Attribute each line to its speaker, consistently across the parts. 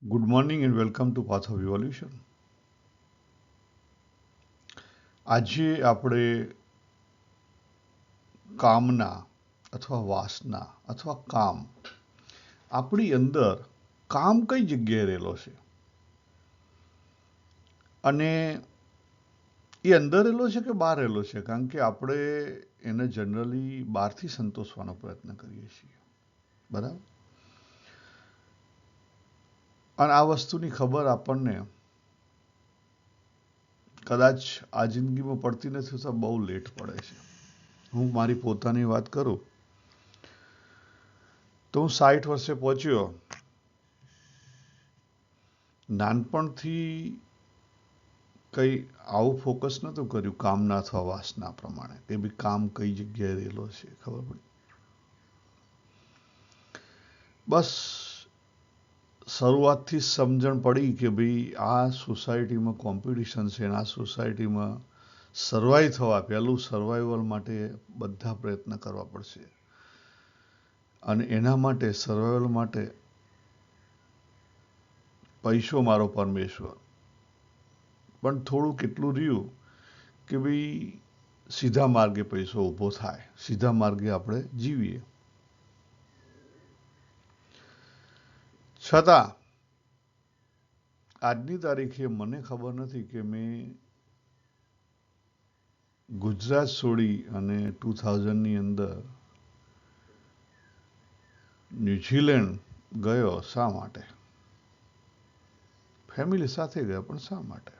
Speaker 1: Good morning and welcome to Path of Evolution. આજે આપણે કામના અથવા વાસના અથવા કામ આપણી અંદર કામ કઈ જગ્યાએ રહેલો છે અને એ અંદર રહેલો છે કે બહાર રહેલો છે, કારણ કે આપણે એને જનરલી બહારથી સંતોષવાનો પ્રયત્ન કરીએ છીએ, બરાબર. અને આ વસ્તુની ખબર આપણને કદાચ આ જિંદગીમાં પડતી નથી તો બહુ લેટ પડે છે. હું મારી પોતાની વાત કરું તો હું 60 વર્ષે પહોંચ્યો. નાનપણથી કંઈ આવું ફોકસ નહોતું કર્યું કામના અથવા વાસના પ્રમાણે કે ભાઈ કામ કઈ જગ્યાએ રહેલો છે, ખબર પડી. બસ શરૂઆતથી સમજણ પડી કે ભાઈ આ સોસાયટીમાં કોમ્પિટિશન છે અને આ સોસાયટીમાં સર્વાઈવ થવા પહેલું સર્વાઈવલ માટે બધા પ્રયત્ન કરવા પડશે અને એના માટે સર્વાઈવલ માટે પૈસો મારો પરમેશ્વર. પણ થોડું કેટલું રહ્યું કે ભાઈ સીધા માર્ગે પૈસો ઊભો થાય, સીધા માર્ગે આપણે જીવીએ. છતાં આજની તારીખે મને ખબર નથી કે મેં ગુજરાત છોડી અને 2000ની અંદર ન્યુઝીલેન્ડ ગયો શા માટે. ફેમિલી સાથે ગયો પણ શા માટે.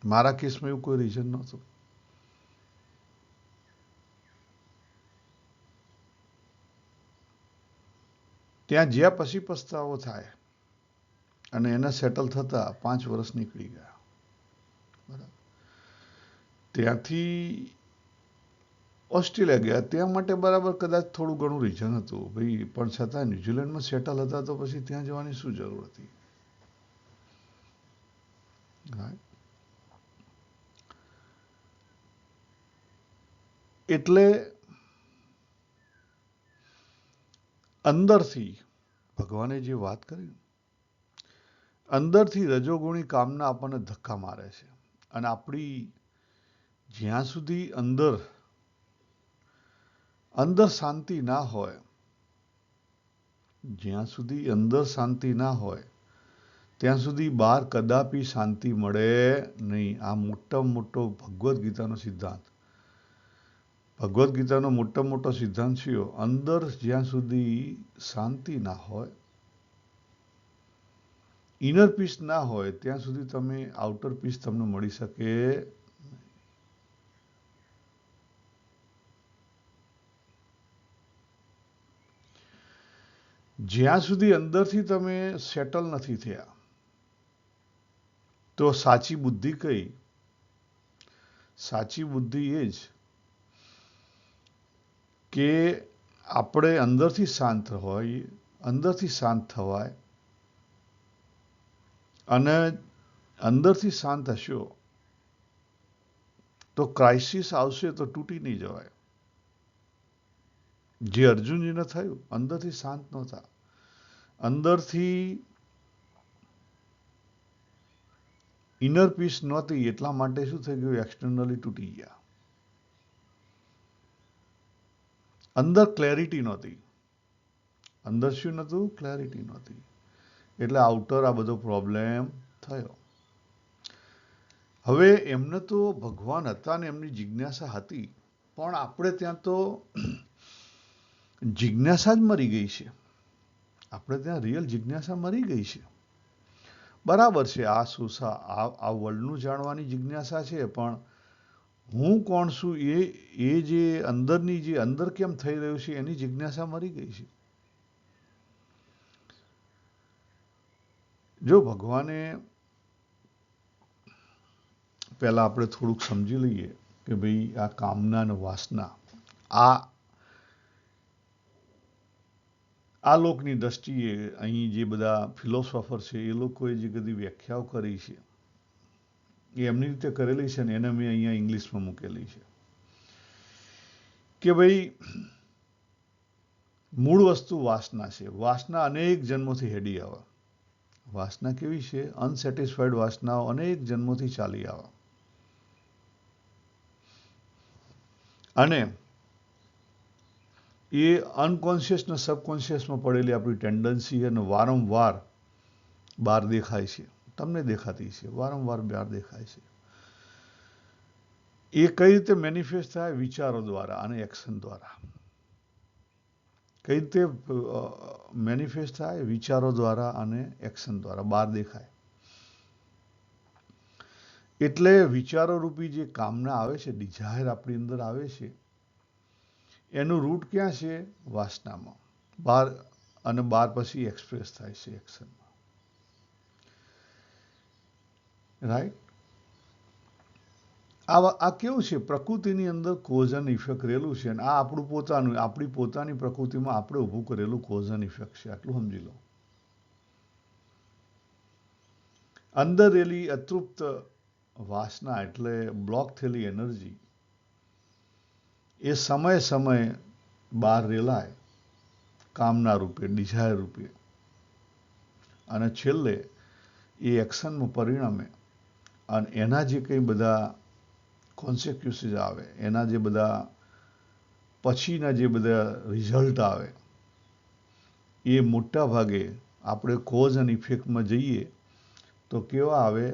Speaker 1: મારા કેસમાં એવું કોઈ રીઝન નહોતું. ત્યાં જ્યાં પછી પસ્તાવો થાય અને એને સેટલ થતા 5 વર્ષ નીકળી ગયા, બરાબર. ત્યાંથી ઓસ્ટ્રેલિયા ગયા, ત્યાં માટે બરાબર કદાચ થોડું ઘણું રીઝન હતું ભાઈ, પણ છતાં ન્યુઝીલેન્ડમાં સેટલ હતા તો પછી ત્યાં જવાની શું જરૂર હતી. એટલે અંદરથી ભગવાને જે વાત કરી, અંદરથી રજોગુણી કામના આપણને ધક્કા મારે છે અને આપણી જ્યાં સુધી અંદર અંદર શાંતિ ના હોય, જ્યાં સુધી અંદર શાંતિ ના હોય ત્યાં સુધી બહાર કદાપી શાંતિ મળે નહીં. આ મોટામાં મોટો ભગવદ્ ગીતાનો સિદ્ધાંત, ભગવદ્ ગીતાનો મોટો સિદ્ધાંત છે. અંદર જ્યાં સુધી શાંતિ ના હોય, ઇનર પીસ ના હોય, ત્યાં સુધી તમે આઉટર પીસ તમને મળી શકે. જ્યાં સુધી અંદરથી તમે સેટલ નથી થયા તો સાચી બુદ્ધિ કઈ? સાચી બુદ્ધિ એ જ કે આપણે અંદરથી શાંત હોય, અંદરથી શાંત થવાય અને અંદરથી શાંત હશો તો ક્રાઇસિસ આવશે તો તૂટી નહીં જવાય. જે અર્જુનજીને થયું, અંદરથી શાંત નહોતા, અંદરથી ઇનર પીસ નહોતી, એટલા માટે શું થઈ ગયું, એક્સટર્નલી તૂટી ગયા. અંદર ક્લેરિટી નહોતી. અંદર શું નહોતું? ક્લેરિટી નહોતી. એટલે આઉટર આ બધો પ્રોબ્લેમ થયો. હવે એમને તો ભગવાન હતા ને એમની જિજ્ઞાસા હતી, પણ આપણે ત્યાં તો જિજ્ઞાસા જ મરી ગઈ છે. આપણે ત્યાં રિયલ જિજ્ઞાસા મરી ગઈ છે. બરાબર છે, આ વર્લ્ડનું જાણવાની જિજ્ઞાસા છે, પણ હું કોણ છું એ જે અંદરની, જે અંદર કેમ થઈ રહ્યું છે એની જિજ્ઞાસા મરી ગઈ છે. જો ભગવાને પહેલા આપણે થોડુંક સમજી લઈએ કે ભાઈ આ કામના અને વાસના આ આ લોકની દ્રષ્ટિએ અહીં જે બધા ફિલોસોફર છે એ લોકોએ જે બધી વ્યાખ્યાઓ કરી છે એ એમની રીતે કરેલી છે ને એને મેં અહીંયા ઇંગ્લિશમાં મૂકેલી છે કે ભાઈ મૂળ વસ્તુ વાસના છે. વાસના અનેક જન્મોથી હેડી આવે. વાસના કેવી છે? અનસેટિસ્ફાઈડ વાસનાઓ અનેક જન્મોથી ચાલી આવે. અને એ અનકોન્શિયસ ને સબકોન્શિયસમાં પડેલી આપણી ટેન્ડન્સી અને વારંવાર બહાર દેખાય છે. તમને દેખાતી છે, વારંવાર બહાર દેખાય છે. એ કઈ રીતે મેનિફેસ્ટ થાય? વિચારો દ્વારા અને એક્શન દ્વારા. કઈ રીતે મેનિફેસ્ટ થાય? વિચારો દ્વારા અને એક્શન દ્વારા બહાર દેખાય. એટલે વિચારો રૂપી જે કામના આવે છે, ડિઝાયર આપણી અંદર આવે છે, એનું રૂટ ક્યાં છે? વાસનામાં. બહાર અને બહાર પછી એક્સપ્રેસ થાય છે એક્શનમાં. રાઈટ? આ કેવું છે? પ્રકૃતિની અંદર કોઝ એન્ડ ઇફેક્ટ રહેલું છે. અને આ આપણું પોતાનું, આપણી પોતાની પ્રકૃતિમાં આપણે ઊભું કરેલું કોઝ એન્ડ ઇફેક્ટ છે. આટલું સમજી લો. અંદર રહેલી અતૃપ્ત વાસના એટલે બ્લોક થયેલી એનર્જી એ સમય સમયે બહાર રેલાય કામના રૂપે, ડિઝાયર રૂપે, અને છેલ્લે એ એક્શનમાં પરિણમે. અને એના જે કંઈ બધા કોન્સિક્વન્સીસ આવે, એના જે બધા પછીના જે બધા રિઝલ્ટ આવે, એ મોટા ભાગે આપણે કોઝ અને ઇફેક્ટમાં જઈએ તો કેવા આવે?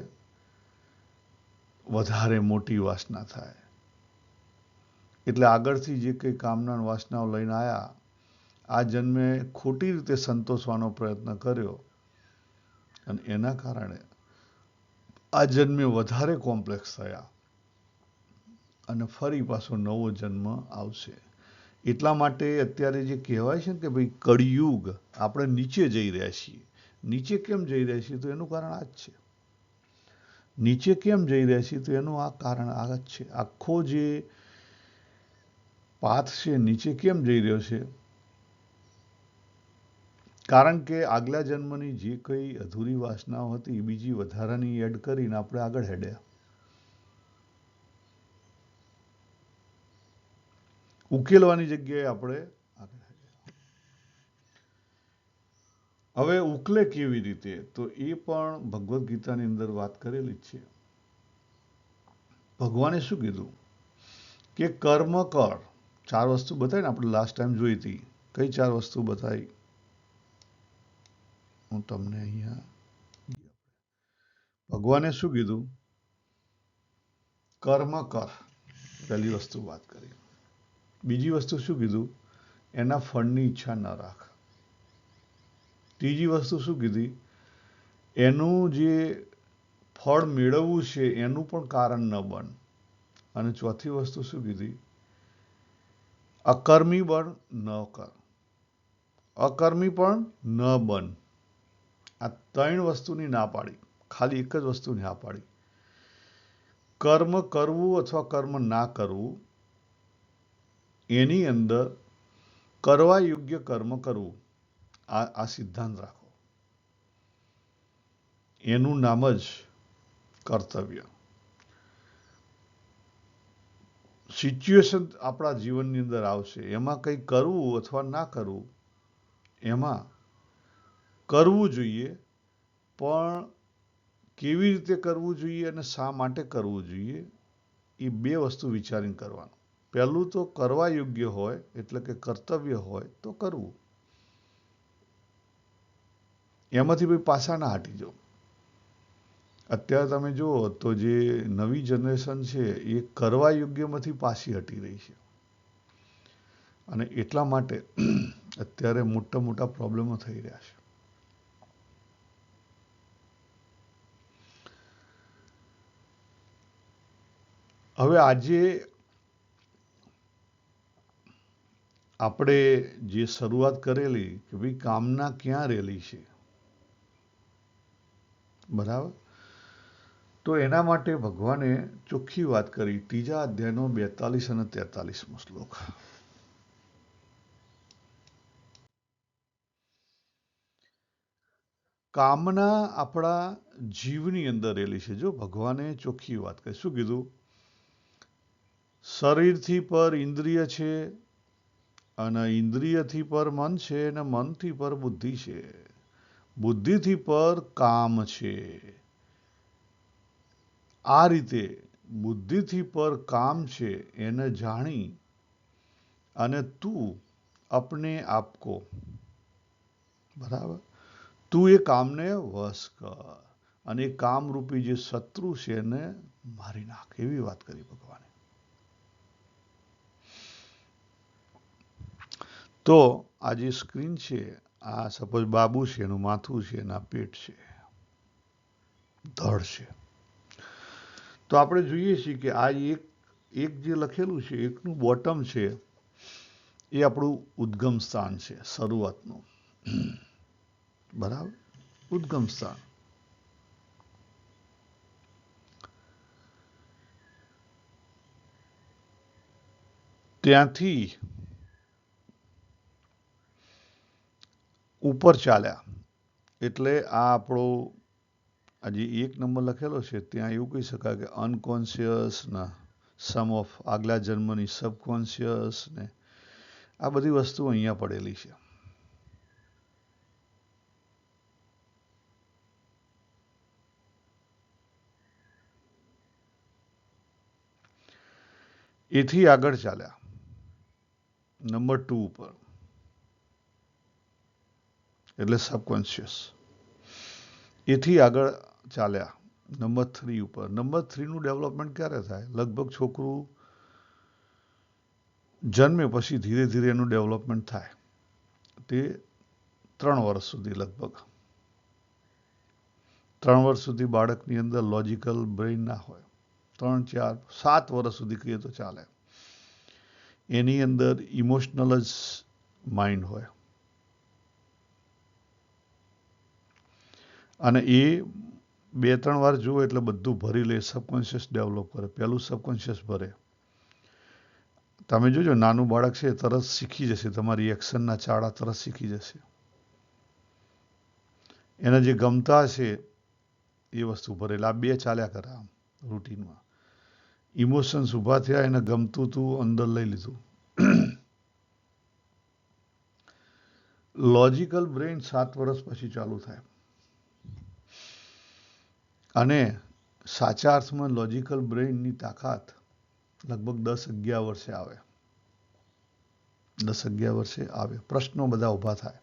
Speaker 1: વધારે મોટી વાસના થાય. એટલે આગળથી જે કંઈ કામના વાસનાઓ લઈને આવ્યા, આ જન્મે ખોટી રીતે સંતોષવાનો પ્રયત્ન કર્યો અને એના કારણે આ જન્મે વધારે કોમ્પ્લેક્સ થયા અને ફરી પાછો નવો જન્મ આવશે. એટલા માટે અત્યારે જે કહેવાય છે ને કે ભાઈ કળિયુગ, આપણે નીચે જઈ રહ્યા છીએ. નીચે કેમ જઈ રહ્યા છીએ? તો એનું કારણ આ જ છે. નીચે કેમ જઈ રહ્યા છીએ? તો એનું આ કારણ આ જ છે. આખો જે પાથ છે નીચે કેમ જઈ રહ્યો છે? કારણ કે આગલા જન્મની જે કંઈ અધૂરી વાસનાઓ હતી, બીજી વધારાની એડ કરીને આપણે આગળ હેડ્યા. ઉકેલવાની જગ્યાએ આપણે આગળ હેડ્યા. હવે ઉકલે કેવી રીતે? તો એ પણ ભગવદ્ ગીતાની અંદર વાત કરેલી જ છે. ભગવાને શું કીધું? કે કર્મ કર. 4 વસ્તુ બતાવી ને, આપણે લાસ્ટ ટાઈમ જોઈ હતી. કઈ 4 વસ્તુ બતાવી? હું તમને અહીંયા, ભગવાને શું કીધું? કર્મ કર. પહેલી વસ્તુ વાત કરી. બીજી વસ્તુ શું કીધું? એના ફળની ઈચ્છા ન રાખ. ત્રીજી વસ્તુ શું કીધી? એનું જે ફળ મેળવવું છે એનું પણ કારણ ન બન. અને ચોથી વસ્તુ શું કીધી? અકર્મી બન ન કર. અકર્મી પણ ન બન. આ 3 વસ્તુની ના પાડી. ખાલી એક જ વસ્તુની ના પાડી. કર્મ કરવું અથવા કર્મ ના કરવું, એની અંદર કરવા યોગ્ય કર્મ કરવું. આ સિદ્ધાંત રાખો. એનું નામ જ કર્તવ્ય. સિચ્યુએશન આપણા જીવનની અંદર આવશે, એમાં કંઈ કરવું અથવા ના કરવું, એમાં કરવું જોઈએ, પણ કેવી રીતે કરવું જોઈએ અને શા માટે કરવું જોઈએ, એ 2 વસ્તુ વિચારીને કરવાનું. પહેલું તો કરવા યોગ્ય હોય, એટલે કે કર્તવ્ય હોય તો કરવું. એમાંથી ભાઈ પાછા ના હટી જાઓ. અત્યારે તમે જુઓ તો જે નવી જનરેશન છે એ કરવા યોગ્યમાંથી પાછી હટી રહી છે. અને એટલા માટે અત્યારે મોટા મોટા પ્રોબ્લેમો થઈ રહ્યા છે. હવે આજે આપણે જે શરૂઆત કરેલી કે ભાઈ કામના ક્યાં રહેલી છે, બરાબર? તો એના માટે ભગવાને ચોખ્ખી વાત કરી. 3જા અધ્યાયનો 42 અને 43મો શ્લોક. કામના આપણા જીવની અંદર રહેલી છે. જો ભગવાને ચોખ્ખી વાત કરી. શું કીધું? શરીરથી પર ઇન્દ્રિય છે, અને ઇન્દ્રિયથી પર મન છે અને મનથી પર બુદ્ધિ છે. બુદ્ધિથી પર કામ છે. આ રીતે બુદ્ધિથી પર કામ છે એને જાણી અને તું अपने आप को, બરાબર, તું એ કામને વશ કર અને એ કામરૂપી જે શત્રુ છે એને મારી નાખ, એવી વાત કરી ભગવાને. તો આ જે સ્ક્રીન છે, આ સપોઝ બાબુ છે, એનું માથું છે, એના પેટ છે, ધડ છે. તો આપણે જોઈએ છીએ કે આ એક જે લખેલું છે, એકનું બોટમ છે, એ આપણું ઉદ્ગમ સ્થાન છે, શરૂઆતનું. બરાબર, ઉદ્ગમ સ્થાન. ત્યાંથી ઉપર ચાલ્યા એટલે આ આપણો આજે એક નંબર લખેલો છે, ત્યાં એવું કહી શકાય કે અનકોન્શિયસ ના સમ ઓફ આગલા જન્મની સબકોન્શિયસ ને આ બધી વસ્તુ અહીંયા પડેલી છે. એથી આગળ ચાલ્યા નંબર 2 ઉપર, એટલે સબકોન્શિયસ. એથી આગળ ચાલ્યા નંબર 3 ઉપર. નંબર 3 નું ડેવલપમેન્ટ ક્યારે થાય? લગભગ છોકરું જન્મે પછી ધીરે ધીરે એનું ડેવલપમેન્ટ થાય. તે 3 વર્ષ સુધી, લગભગ 3 વર્ષ સુધી બાળકની અંદર લોજિકલ બ્રેઇન ના હોય. 3, 4, 7 વર્ષ સુધી કહીએ તો ચાલે. એની અંદર ઇમોશનલ જ માઇન્ડ હોય અને એ 2-3 વાર જુઓ એટલે બધું ભરી લે, સબકોન્શિયસ ડેવલપ કરે. પહેલું સબકોન્શિયસ ભરે. તમે જોજો, નાનું બાળક છે તરત શીખી જશે, તમારી એક્શનના ચાળા તરત શીખી જશે. એને જે ગમતા છે એ વસ્તુ ભરેલા. આ 2 ચાલ્યા કરે આમ રૂટીનમાં. ઇમોશન્સ ઊભા થયા, એને ગમતું તું અંદર લઈ લીધું. લોજિકલ બ્રેઇન 7 વર્ષ પછી ચાલુ થાય અને સાચા અર્થમાં લોજિકલ બ્રેઇનની તાકાત લગભગ 10-11 વર્ષે આવે. 10-11 વર્ષે આવે. પ્રશ્નો બધા ઊભા થાય.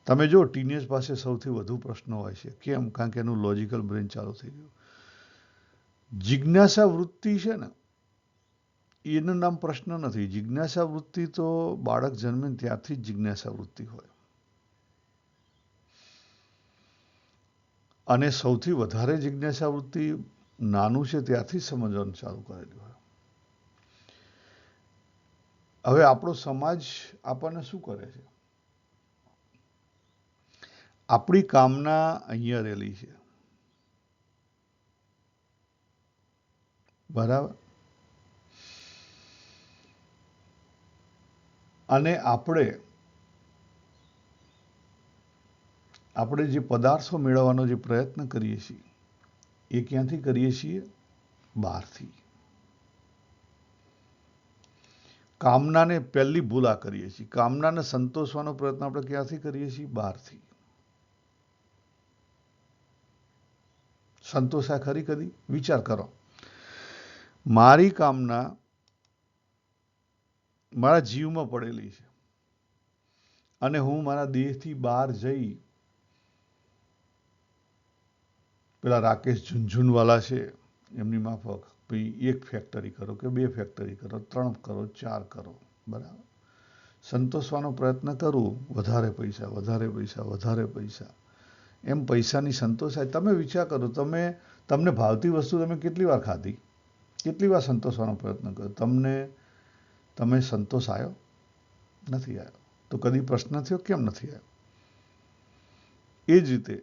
Speaker 1: તમે જો, ટીનેજ પાસે સૌથી વધુ પ્રશ્નો હોય છે. કેમ? કારણ કે એનું લોજિકલ બ્રેઇન ચાલુ થઈ ગયું. જિજ્ઞાસા વૃત્તિ છે ને, એનું નામ પ્રશ્ન નથી. જિજ્ઞાસા વૃત્તિ તો બાળક જન્મે ત્યારથી જ જિજ્ઞાસા વૃત્તિ હોય અને સૌથી વધારે જિજ્ઞાસા વૃત્તિ નાનું છે ત્યારથી સમજવાનું ચાલુ કરેલું હોય. હવે આપણો સમાજ આપણને શું કરે છે? આપણી કામના અહીંયા રહેલી છે, બરાબર, અને આપણે જે પદાર્થો મેળવવાનો જે પ્રયત્ન કરીએ છીએ એ ક્યાંથી કરીએ છીએ? બહારથી. કામનાને પહેલી ભૂલ આ કરીએ છીએ. કામનાને સંતોષવાનો પ્રયત્ન આપણે ક્યાંથી કરીએ છીએ? બહારથી. સંતોષા ખરી કદી? વિચાર કરો. મારી કામના મારા જીવમાં પડેલી છે અને હું મારા દેહથી બહાર જઈ, પેલા રાકેશ ઝુનઝુનવાલા છે એમની માફક, ભાઈ 1 ફેક્ટરી કરો કે 2 ફેક્ટરી કરો, 3 કરો, 4 કરો, બરાબર, સંતોષવાનો પ્રયત્ન કરું, વધારે પૈસા, વધારે પૈસા, વધારે પૈસા, એમ પૈસાની સંતોષાય. તમે વિચાર કરો, તમને ભાવતી વસ્તુ તમે કેટલી વાર ખાધી? કેટલી વાર સંતોષવાનો પ્રયત્ન કર્યો? તમે સંતોષ આવ્યો? નથી આવ્યો. તો કદી પ્રશ્ન થયો કેમ નથી આવ્યો? એ જ રીતે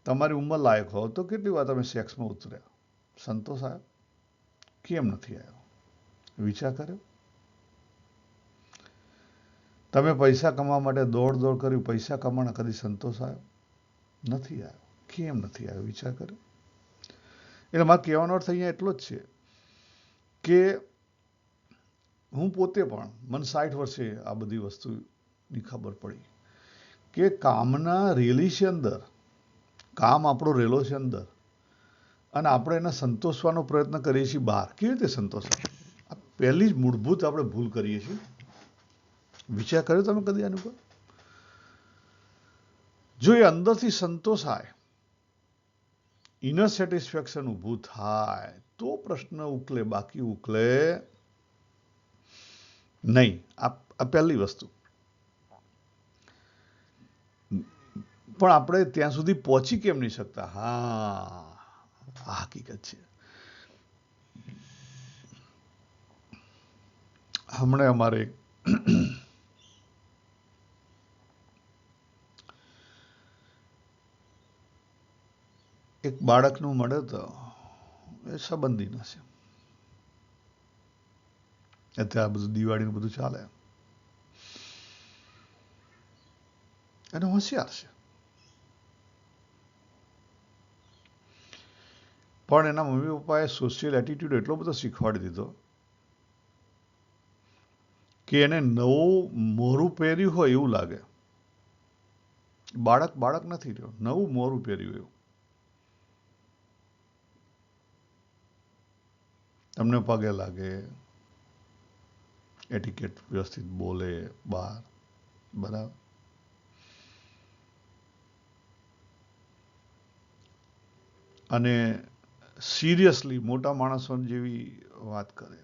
Speaker 1: તમારી ઉંમર લાયક હોવ તો કેટલી વાર તમે સેક્સમાં ઉતર્યા? સંતોષ આવ્યો? કેમ નથી આવ્યો? વિચાર કર્યો? તમે પૈસા કમાવા માટે દોડ કર્યું, પૈસા કમાવાનો કદી સંતોષ આવ્યો? નથી આવ્યો. કેમ નથી આવ્યો? વિચાર કર્યો? એટલે મારે કહેવાનો અર્થ અહીંયા એટલો જ છે કે હું પોતે પણ મને 60 વર્ષે આ બધી વસ્તુની ખબર પડી કે કામના રેલી છે અંદર, કામ આપણો રેલો છે અંદર, અને આપણે એને સંતોષવાનો પ્રયત્ન કરીએ છીએ બહાર. કેવી રીતે સંતોષાય? આ પહેલી જ મૂળભૂત આપણે ભૂલ કરીએ છીએ. વિચાર કર્યો તમે કદી આની પર? જો એ અંદરથી સંતોષાય, ઇનર સેટિસ્ફેક્શન ઊભું થાય તો પ્રશ્ન ઉકલે, બાકી ઉકલે નહીં. આ પહેલી વસ્તુ. પણ આપણે ત્યાં સુધી પહોંચી કેમ નહીં શકતા? હા, આ હકીકત છે. હમણાં અમારે એક બાળકનું મળ્યો તો, એ સંબંધીનો છે. અત્યારે બધું દિવાળીનું બધું ચાલે, અને હોશિયાર છે. પણ એના મમ્મી પપ્પાએ સોશિયલ એટીટ્યુડ એટલો બધો શીખવાડી દીધો કે એને નવું મોરું પહેર્યું હોય એવું લાગે. બાળક નથી રહ્યો, નવું મોરું પહેર્યું એવું. તમને પગે લાગે, એટિકેટ વ્યવસ્થિત બોલે બહાર, બરાબર. અને સિરિયસલી મોટા માણસો જેવી વાત કરે.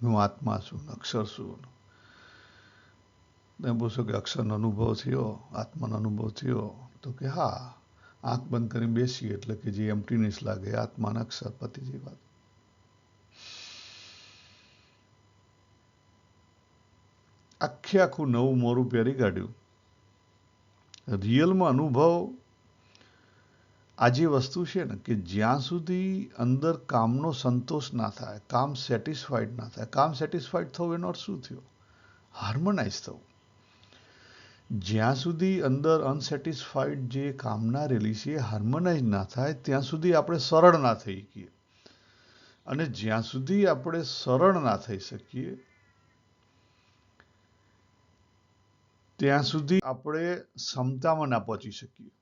Speaker 1: હું આત્મા છું, અક્ષર છું. તમે પૂછો કે અક્ષરનો અનુભવ થયો, આત્માનો અનુભવ થયો? તો કે હા, આંખ બંધ કરીને બેસીએ એટલે કે જે એમ્પ્ટીનેસ લાગે, આત્માના અક્ષર પતિ જેવી વાત. આખું નવું મોરું પહેરી કાઢ્યું. રિયલમાં અનુભવ આ જે વસ્તુ છે ને, કે જ્યાં સુધી અંદર કામનો સંતોષ ના થાય, કામ સેટિસ્ફાઈડ ના થાય. કામ સેટિસ્ફાઈડ થવું એનો અર્થ શું થયો? હાર્મોનાઇઝ થવું. જ્યાં સુધી અંદર અનસેટિસ્ફાઈડ જે કામના રહેલી છે હાર્મોનાઇઝ ના થાય, ત્યાં સુધી આપણે સરળ ના થઈ શકીએ. અને જ્યાં સુધી આપણે સરળ ના થઈ શકીએ, ત્યાં સુધી આપણે ક્ષમતામાં ના પહોંચી શકીએ.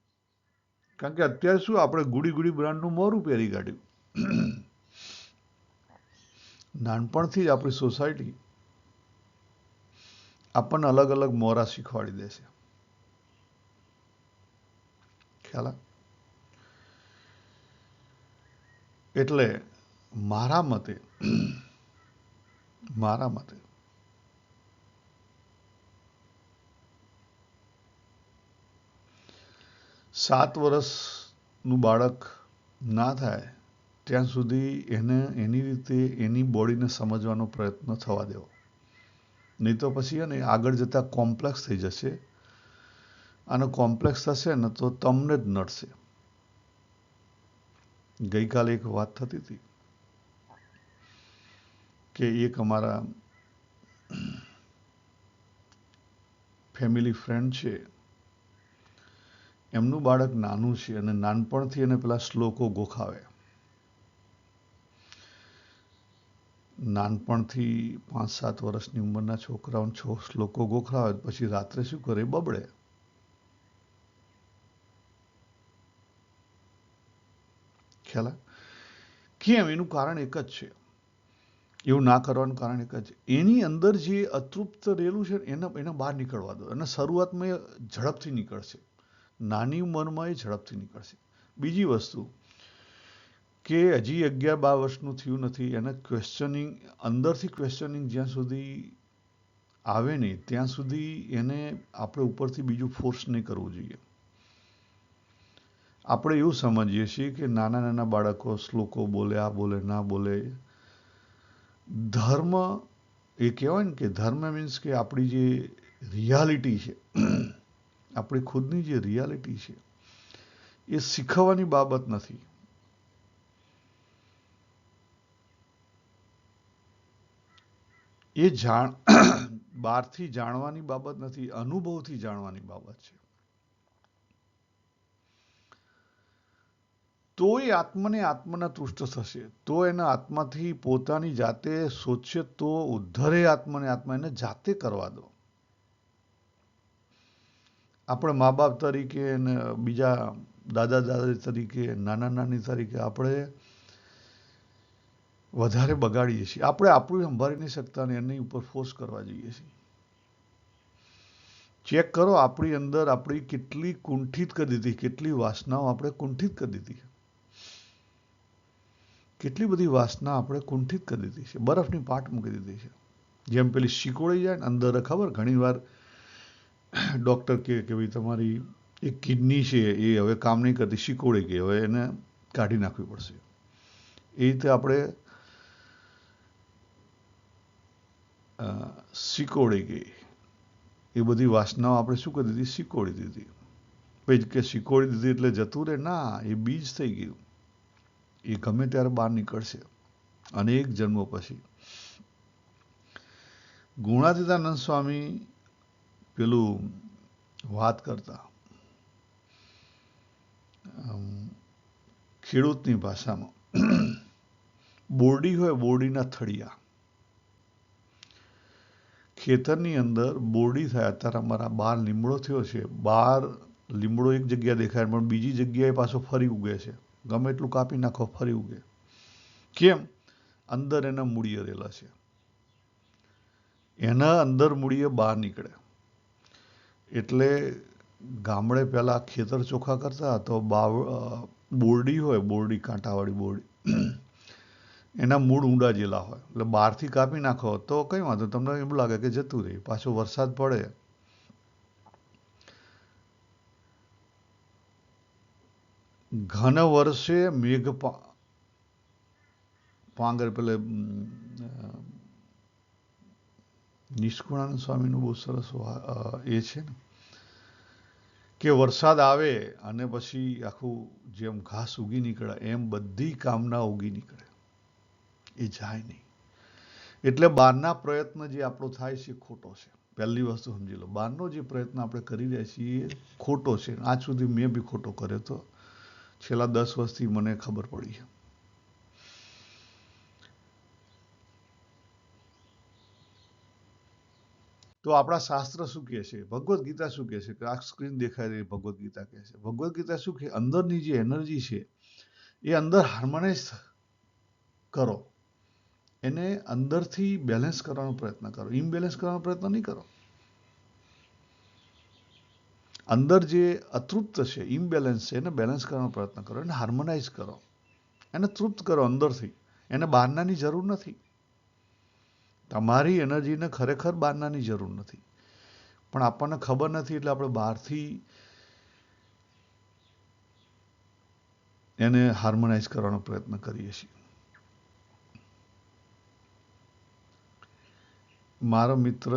Speaker 1: કારણ કે અત્યારે શું, આપણે ગુડી બ્રાન્ડનું મોરું પહેરી કાઢ્યું. નાનપણથી જ આપણી સોસાયટી આપણને અલગ અલગ મોરા શીખવાડી દે છે. ખ્યાલ? એટલે મારા મતે 7 વર્ષનું બાળક ના થાય ત્યાં સુધી એને એની રીતે એની બોડીને સમજવાનો પ્રયત્ન થવા દેવો. નહીં તો પછી એને આગળ જતા કોમ્પ્લેક્સ થઈ જશે, અને કોમ્પ્લેક્સ થશે ને તો તમને જ નડશે. ગઈકાલે એક વાત થતી હતી કે એક અમારા ફેમિલી ફ્રેન્ડ છે, એમનું બાળક નાનું છે અને નાનપણથી એને પેલા શ્લોકો ગોખાવે. નાનપણથી 5-7 વર્ષની ઉંમરના છોકરાઓને શ્લોકો ગોખરાવે, પછી રાત્રે શું કરે? બબડે. ખ્યાલ? કેમ? એનું કારણ એક જ છે. એવું ના કરવાનું કારણ એક જ છે. એની અંદર જે અતૃપ્ત રહેલું છે એને બહાર નીકળવા દો. અને શરૂઆતમાં એ ઝડપથી નીકળશે, નાની ઉંમરમાં એ ઝડપથી નીકળશે. બીજી વસ્તુ કે હજી 11-12 વર્ષનું થયું નથી, એને ક્વેશ્ચનિંગ, અંદરથી ક્વેશ્ચનિંગ જ્યાં સુધી આવે નહીં ત્યાં સુધી એને આપણે ઉપરથી બીજું ફોર્સ નહીં કરવું જોઈએ. આપણે એવું સમજીએ છીએ કે નાના બાળકો શ્લોકો બોલે, આ બોલે, ના બોલે. ધર્મ એ કહેવાય ને કે ધર્મ મીન્સ કે આપણી જે રિયાલિટી છે, આપણી ખુદની જે રિયાલિટી છે, એ શીખવવાની બાબત નથી. એ બહારથી જાણવાની બાબત નથી, અનુભવથી જાણવાની બાબત છે. તો એ આત્માના તૃષ્ટ થશે, તો એના આત્માથી પોતાની જાતે શોધશે, તો ઉદ્ધરે આત્મા એને જાતે કરવા દો. આપણે મા બાપ તરીકે અને બીજા દાદા દાદી તરીકે, નાના નાની તરીકે આપણે વધારે બગાડીએ છીએ. આપણે આપણું સંભાળી નહીં શકતા ને એની ઉપર ફોર્સ કરવા જઈએ છીએ. ચેક કરો આપણી અંદર આપણી કેટલી કુંઠિત કરી દીધી, કેટલી વાસનાઓ આપણે કુંઠિત કરી દીધી, કેટલી બધી વાસના આપણે કુંઠિત કરી દીધી છે, બરફની પાટ મૂકી દીધી છે. જેમ પેલી શીકોડી જાય ને અંદર, ખબર ઘણી વાર ડૉક્ટર કહે કે ભાઈ તમારી એક કિડની છે એ હવે કામ નહીં કરતી, શીકોડી ગઈ, હવે એને કાઢી નાખવી પડશે. એ રીતે આપણે શીકોડી ગઈ એ બધી વાસનાઓ આપણે શું કરી દીધી, શીકોડી દીધી. પછી કે શીકોડી દીધી એટલે જતું રહે, ના, એ બીજ થઈ ગયું, એ ગમે ત્યારે બહાર નીકળશે અનેક જન્મો પછી. ગુણાતીતાનંદ સ્વામી પેલું વાત કરતા ખેડૂતની ભાષામાં, બોરડી હોય, બોરડીના થળિયા, ખેતરની અંદર બોરડી થાય. અત્યારે અમારા બહાર લીમડો થયો છે, બહાર લીમડો એક જગ્યા દેખાય પણ બીજી જગ્યાએ પાછો ફરી ઉગે છે. ગમે એટલું કાપી નાખો ફરી ઉગે. કેમ? અંદર એના મૂળિયા રહેલા છે, એના અંદર મૂળિયે બહાર નીકળે. એટલે ગામડે પહેલા ખેતર ચોખ્ખા કરતા તો બોરડી હોય, બોરડી કાંટાવાળી બોરડી, એના મૂળ ઊંડા જેલા હોય, એટલે બહારથી કાપી નાખો તો કંઈ વાંધો, તમને એવું લાગે કે જતું રહે. પાછો વરસાદ પડે, ઘન વર્ષે મેઘ પાંગર, પેલે નિષ્કુળાનંદ સ્વામીનું બહુ સરસ એ છે ને કે વરસાદ આવે અને પછી આખું જેમ ઘાસ ઉગી નીકળે એમ બધી કામના ઉગી નીકળે, એ જાય નહીં. એટલે બહારના પ્રયત્ન જે આપણો થાય છે ખોટો છે. પહેલી વસ્તુ સમજી લો, બહારનો જે પ્રયત્ન આપણે કરી રહ્યા છીએ એ ખોટો છે. આજ સુધી મેં બી ખોટો કર્યો હતો, છેલ્લા 10 વર્ષથી મને ખબર પડી છે. તો આપણા શાસ્ત્ર શું કહે છે, ભગવદ્ ગીતા શું કહે છે, કે આ સ્ક્રીન દેખાય રહી ભગવદ્ ગીતા કહે છે. ભગવદ્ ગીતા શું કહે, અંદરની જે એનર્જી છે એ અંદર હાર્મોનાઇઝ કરો, એને અંદરથી બેલેન્સ કરવાનો પ્રયત્ન કરો, ઇમ્બેલેન્સ કરવાનો પ્રયત્ન નહીં કરો. અંદર જે અતૃપ્ત છે, ઇમ્બેલેન્સ છે, એને બેલેન્સ કરવાનો પ્રયત્ન કરો, એને હાર્મોનાઇઝ કરો, એને તૃપ્ત કરો અંદરથી. એને બહારનાની જરૂર નથી. તમારી એનર્જીને ખરેખર બહારનાની જરૂર નથી, પણ આપણને ખબર નથી એટલે આપણે બહારથી એને હાર્મોનાઇઝ કરવાનો પ્રયત્ન કરીએ છીએ. મારો મિત્ર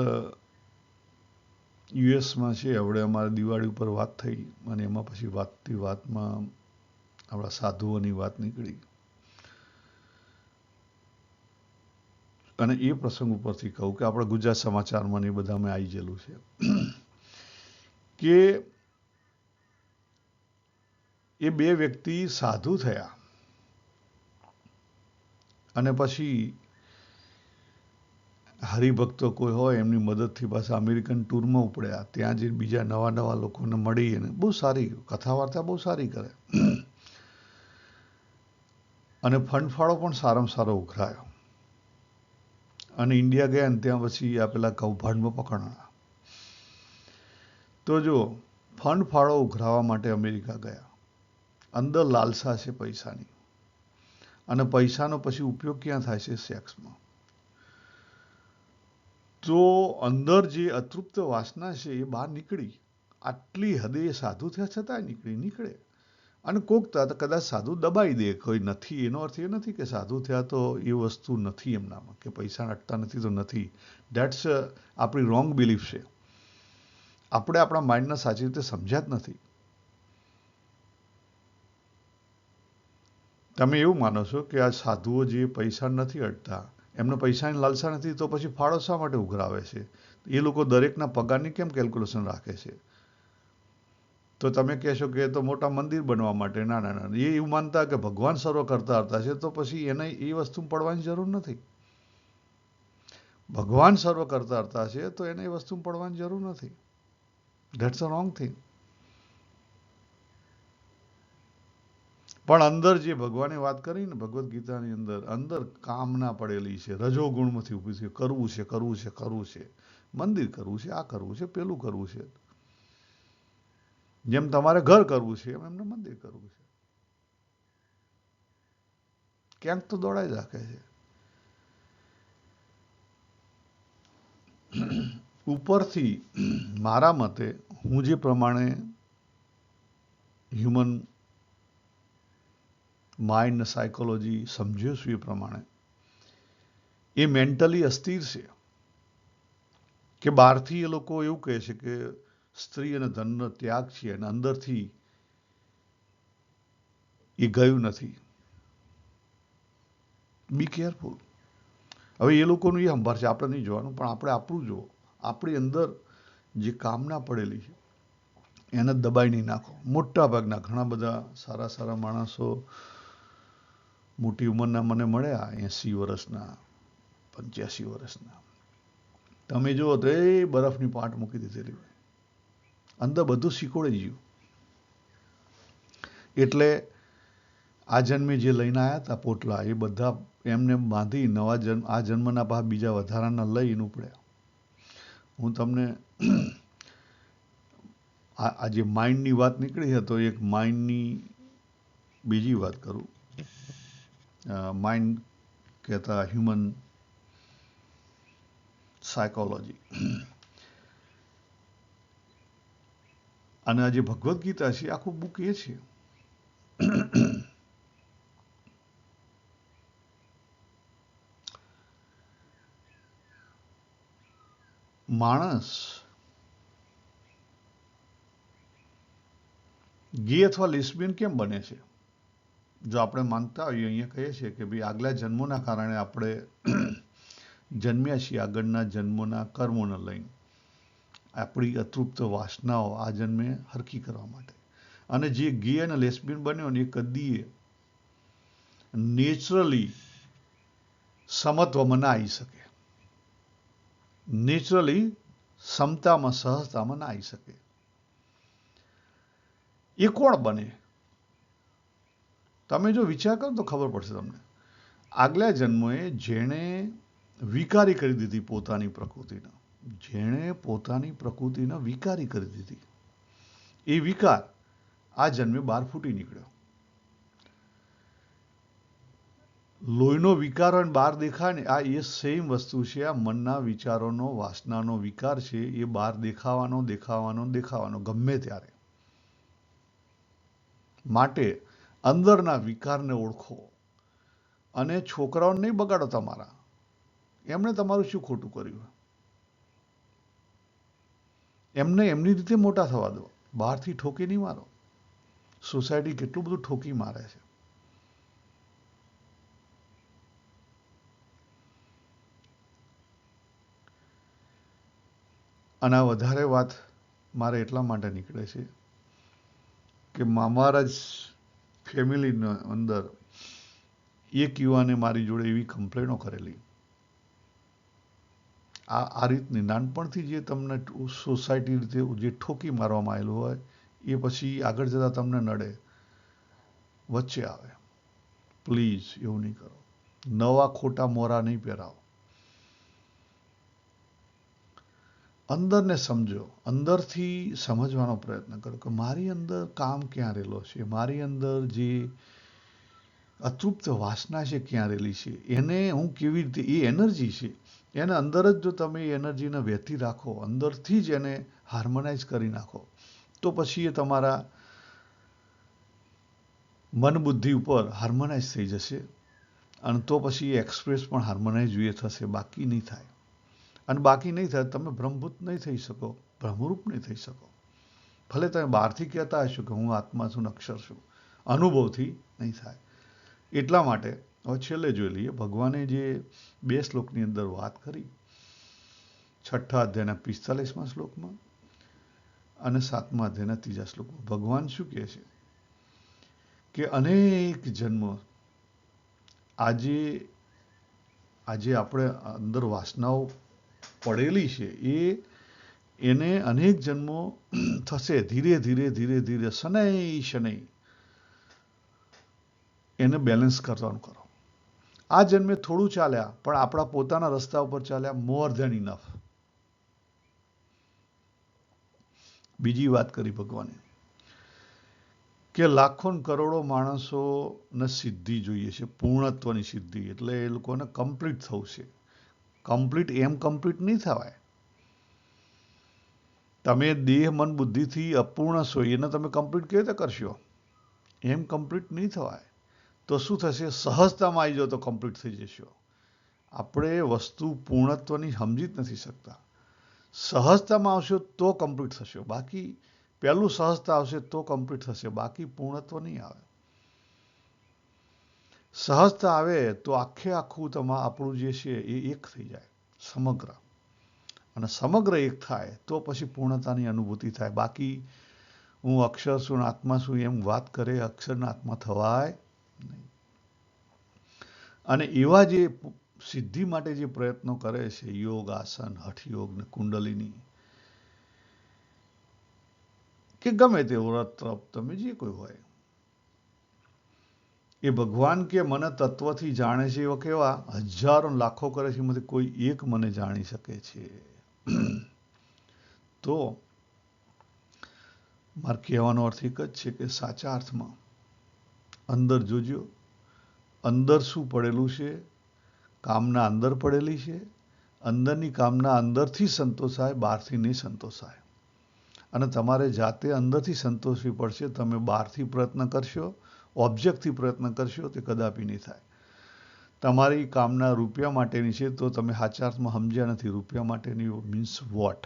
Speaker 1: યુએસમાં છે, હવે અમારે દિવાળી ઉપર વાત થઈ અને એમાં પછી વાતથી વાતમાં આપણા સાધુઓની વાત નીકળી અને એ પ્રસંગ ઉપરથી કહું કે આપણે ગુજરાત સમાચારમાં ને એ બધામાં આવી ગયેલું છે કે એ બે વ્યક્તિ સાધુ થયા અને પછી હરિભક્તો કોઈ હોય એમની મદદથી પાછા અમેરિકન ટૂરમાં ઉપડ્યા. ત્યાં જે બીજા નવા નવા લોકોને મળી અને બહુ સારી કથા વાર્તા બહુ સારી કરે અને ફંડફાળો પણ સારામાં સારો ઉઘરાયો અને ઇન્ડિયા ગયા ને ત્યાં પછી આ પેલા કૌભાંડમાં પકડાણા. તો જો ફંડફાળો ઉઘરાવવા માટે અમેરિકા ગયા, અંદર લાલસા છે પૈસાની, અને પૈસાનો પછી ઉપયોગ ક્યાં થાય છે, સેક્સમાં. તો અંદર જે અતૃપ્ત વાસના છે એ બહાર નીકળી. આટલી હદે સાધુ થયા છતાં નીકળે. અને કોક કદાચ સાધુ દબાઈ દે, કોઈ નથી, એનો અર્થ એ નથી કે સાધુ થયા તો એ વસ્તુ નથી એમનામાં, કે પૈસા અટતા નથી તો નથી. દેટ્સ આપણી રોંગ બિલીફ છે. આપણે આપણા માઇન્ડને સાચી રીતે સમજ્યા જ નથી. તમે એવું માનો છો કે આ સાધુઓ જે પૈસા નથી અટતા, એમને પૈસાની લાલસા નથી, તો પછી ફાળો શા માટે ઉઘરાવે છે? એ લોકો દરેકના પગારની કેમ કેલ્ક્યુલેશન રાખે છે? તો તમે કહેશો કે એ તો મોટા મંદિર બનવા માટે. ના ના ના, એ એવું માનતા કે ભગવાન સર્વ કરતા હતા છે, તો પછી એને એ વસ્તુ પડવાની જરૂર નથી. ભગવાન સર્વ કરતા હતા છે તો એને એ વસ્તુ પડવાની જરૂર નથી. That's a wrong thing. પણ અંદર જે ભગવાને વાત કરી ને ભગવદ્ ગીતાની અંદર, અંદર કામના પડેલી છે, રજોગુણમાંથી ઊભી છે. કરવું છે, કરવું છે, કરવું છે, મંદિર કરવું છે, આ કરવું છે, પેલું કરવું છે. જેમ તમારે ઘર કરવું છે એમ એમને મંદિર કરવું છે. ક્યાંક તો દોડાઈ રાખે છે. ઉપરથી મારા મતે હું જે પ્રમાણે હ્યુમન માઇન્ડ ને સાયકોલોજી સમજ્યો છું એ પ્રમાણે એ મેન્ટલી અસ્થિર છે. કે બહારથી એ લોકો એવું કહે છે કે સ્ત્રી અને ધનનો ત્યાગ છે અને અંદરથી એ ગયું નથી. Be careful. હવે એ લોકોનું એ સંભાર છે, આપણે નહીં જોવાનું, પણ આપણે આપણું જુઓ. આપણી અંદર જે કામના પડેલી છે એને દબાઈ નહીં નાખો. મોટા ભાગના ઘણા બધા સારા સારા માણસો મોટી ઉંમરના મને મળ્યા, 80 વર્ષના, 85 વર્ષના. તમે જુઓ તો એ બરફની પાટ મૂકી દીધેલી હોય, અંદર બધું શીખોડી ગયું. એટલે આ જન્મે જે લઈને આવ્યા હતા પોટલા, એ બધા એમને બાંધી નવા જન્મ, આ જન્મના પાછા બીજા વધારાના લઈને ઉપડ્યા. હું તમને આ જે માઇન્ડની વાત નીકળી છે તો એક માઇન્ડની બીજી વાત કરું. માઇન્ડ કહેતા હ્યુમન સાયકોલોજી. અને આ જે ભગવદ્ ગીતા છે આખું બુક એ છે. માણસ ગે અથવા લેસ્બિયન કેમ બને છે? જો આપણે માનતા હોઈએ, અહીંયા કહીએ છીએ કે ભાઈ આગલા જન્મોના કારણે આપણે જન્મ્યા છીએ, આગળના જન્મોના કર્મોને લઈને આપણી અતૃપ્ત વાસનાઓ આ જન્મે હરખી કરવા માટે. અને જે ગે અને લેસ્બિયન બન્યો ને એ કદીએ નેચરલી સમત્વમાં ના આવી શકે, નેચરલી સમતામાં, સહજતામાં ના આવી શકે. એ કોણ બને? તમે જો વિચાર કરો તો ખબર પડશે તમને. આગલા જન્મોએ જેણે વિકારી કરી દીધી પોતાની પ્રકૃતિને, જેણે પોતાની પ્રકૃતિને વિકારી કરી દીધી, એ વિકાર આ જન્મે બહાર ફૂટી નીકળ્યો. લોહીનો વિકાર હોય બહાર દેખાય ને, આ એ સેમ વસ્તુ છે. આ મનના વિચારોનો, વાસનાનો વિકાર છે. એ બહાર દેખાવાનો ગમે ત્યારે. માટે અંદરના વિકારને ઓળખો. અને છોકરાઓને નહીં બગાડો તમારા. એમણે તમારું શું ખોટું કર્યું? એમને એમની રીતે મોટા થવા દો. બહારથી ઠોકી નહીં મારો. સોસાયટી કેટલું બધું ઠોકી મારે છે. અને આ વધારે વાત મારે એટલા માટે નીકળે છે કે અમારા જ ફેમિલીના અંદર એક યુવાને મારી જોડે એવી કમ્પ્લેનો કરેલી. આ રીતની નાનપણથી જે તમને સોસાયટી રીતે જે ઠોકી મારવામાં આવેલું હોય એ પછી આગળ જતા તમને નડે, વચ્ચે આવે. પ્લીઝ એવું નહીં કરો. નવા ખોટા મોરા નહીં પહેરાવો. અંદરને સમજો, અંદરથી સમજવાનો પ્રયત્ન કરો કે મારી અંદર કામ ક્યાં રહેલો છે, મારી અંદર જે અતૃપ્ત વાસના છે ક્યાં રહેલી છે, એને હું કેવી રીતે, એ એનર્જી છે, એને અંદર જ જો તમે એ એનર્જીને વહેતી રાખો, અંદરથી જ એને હાર્મોનાઇઝ કરી નાખો, તો પછી એ તમારા મન બુદ્ધિ ઉપર હાર્મોનાઇઝ થઈ જશે. અને તો પછી એ એક્સપ્રેસ પણ હાર્મોનાઇઝ એ થશે, બાકી નહીં થાય. અને બાકી નહીં થાય તમે બ્રહ્મભૂત નહીં થઈ શકો, બ્રહ્મરૂપ નહીં થઈ શકો. ભલે તમે બહારથી કહેતા હશો કે હું આત્મા છું, અક્ષર છું, અનુભવથી નહીં થાય. એટલા માટે હવે છેલ્લે જોઈ લઈએ. ભગવાને જે 2 શ્લોકની અંદર વાત કરી, 6ઠ્ઠા અધ્યાયના 45મા શ્લોકમાં અને 7મા અધ્યાયના 3જા શ્લોકમાં ભગવાન શું કહે છે કે અનેક જન્મ આજે આપણે અંદર વાસનાઓ પડેલી છે એને અનેક જન્મો થશે. ધીરે ધીરે શનૈ એને બેલેન્સ કરવાનું કરો. આ જન્મે થોડું ચાલ્યા પણ આપણા પોતાના રસ્તા ઉપર ચાલ્યા, મોર ધેન ઇનફ. બીજી વાત કરી ભગવાને કે લાખો કરોડો માણસોને સિદ્ધિ જોઈએ છે, પૂર્ણત્વની સિદ્ધિ, એટલે એ લોકોને કમ્પ્લીટ થવું છે. કમ્પ્લીટ નહીં થવાય. તમે દેહ મન બુદ્ધિથી અપૂર્ણ છો, એને તમે કમ્પ્લીટ કેવી રીતે કરશો? એમ કમ્પ્લીટ નહીં થવાય. તો શું થશે? સહજતામાં આવી જાઓ તો કમ્પ્લીટ થઈ જશો. આપણે વસ્તુ પૂર્ણત્વની સમજી જ નથી શકતા. સહજતામાં આવશો તો કમ્પ્લીટ થશો. બાકી પહેલું સહજતા આવશે તો કમ્પ્લીટ થશે, બાકી પૂર્ણત્વ નહીં આવે. સહજતા આવે તો આખું આપણું જે છે એ એક થઈ જાય, સમગ્ર. અને સમગ્ર એક થાય તો પછી પૂર્ણતાની અનુભૂતિ થાય. બાકી હું અક્ષર છું ને આત્મા છું એમ વાત કરે, અક્ષરના આત્મા થવાય નહીં. અને એવા જે સિદ્ધિ માટે જે પ્રયત્નો કરે છે, યોગ, આસન, હઠયોગ ને કુંડલિની કે ગમે તે વ્રત તપ તમે જે કોઈ હોય, એ ભગવાન કે મને તત્વથી જાણે છે એવા કેવા હજારો લાખો કરે છે, એમાંથી કોઈ એક મને જાણી શકે છે. તો મારે કહેવાનો અર્થ એક જ છે કે સાચા અર્થમાં અંદર જોજો, અંદર શું પડેલું છે. કામના અંદર પડેલી છે. અંદરની કામના અંદરથી સંતોષાય, બહારથી નહીં સંતોષાય. અને તમારે જાતે અંદરથી સંતોષવી પડશે. તમે બહારથી પ્રયત્ન કરશો, ઓબ્જેક્ટથી પ્રયત્ન કરશો, તે કદાપી નહીં થાય. તમારી કામના રૂપિયા માટેની છે તો તમે સાચા અર્થમાં સમજ્યા નથી. રૂપિયા માટેની મીન્સ વોટ?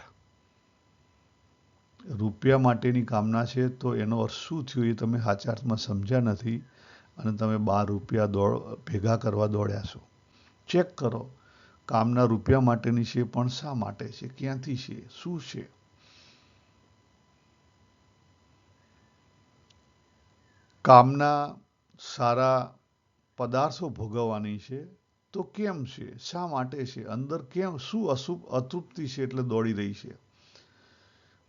Speaker 1: રૂપિયા માટેની કામના છે તો એનો અર્થ શું થયો એ તમે સાચા અર્થમાં સમજ્યા નથી, અને તમે 12 રૂપિયા ભેગા કરવા દોડ્યા છો. ચેક કરો, કામના રૂપિયા માટેની છે પણ શા માટે છે, ક્યાંથી છે, શું છે? કામના સારા પદાર્થો ભોગવવાની છે તો કેમ છે, શા માટે છે, અંદર કેમ શું અતૃપ્તિ છે એટલે દોડી રહી છે?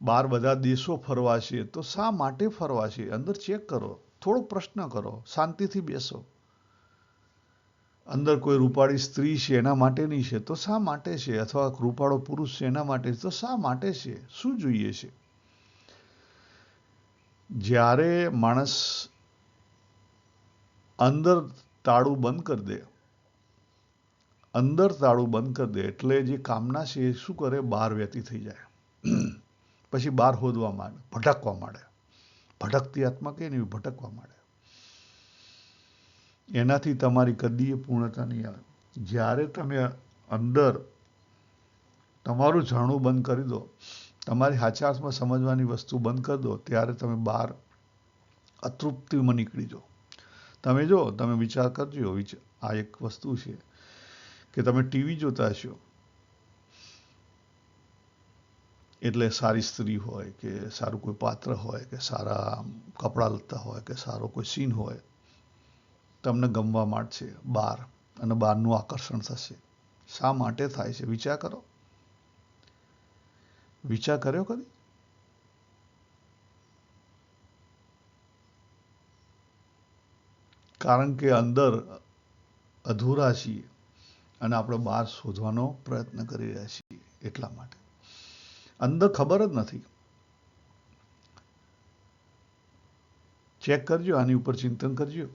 Speaker 1: બહાર બધા દેશો ફરવા છે તો શા માટે ફરવા છે? અંદર ચેક કરો, થોડો પ્રશ્ન કરો, શાંતિથી બેસો. અંદર કોઈ રૂપાળી સ્ત્રી છે એના માટેની છે તો શા માટે છે? અથવા રૂપાળો પુરુષ છે એના માટે તો શા માટે છે? શું જોઈએ છે? જ્યારે માણસ અંદર તાળું બંધ કરી દે, એટલે જે કામના છે એ શું કરે? બહાર વહેતી થઈ જાય. પછી બહાર હોદવા માંડે, ભટકવા માંડે. ભટકતી આત્મા કે નહીં, ભટકવા માંડે. એનાથી તમારી કદીએ પૂર્ણતા નહીં આવે. જ્યારે તમે અંદર તમારું જાણવું બંધ કરી દો, તમારી સાચા અર્થમાં સમજવાની વસ્તુ બંધ કરી દો, ત્યારે તમે બહાર અતૃપ્તિમાં નીકળી જાઓ. તમે વિચાર કરજો. આ એક વસ્તુ છે કે તમે ટીવી જોતા હશો, એટલે સારી સ્ત્રી હોય કે સારું કોઈ પાત્ર હોય કે સારા કપડાં લત્તા હોય કે સારો કોઈ સીન હોય, તમને ગમવા માંડશે બહાર, અને બહારનું આકર્ષણ થશે. શા માટે થાય છે? વિચાર કરો. વિચાર કર્યો કદી? કારણ કે અંદર અધૂરા છીએ અને આપણે બહાર શોધવાનો પ્રયત્ન કરી રહ્યા છીએ. એટલા માટે અંદર ખબર જ નથી. ચેક કરજો, આની ઉપર ચિંતન કરજો.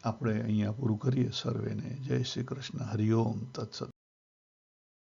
Speaker 1: આપણે અહીંયા પૂરું કરીએ. સર્વેને જય શ્રી કૃષ્ણ. હરિઓમ તત્સત.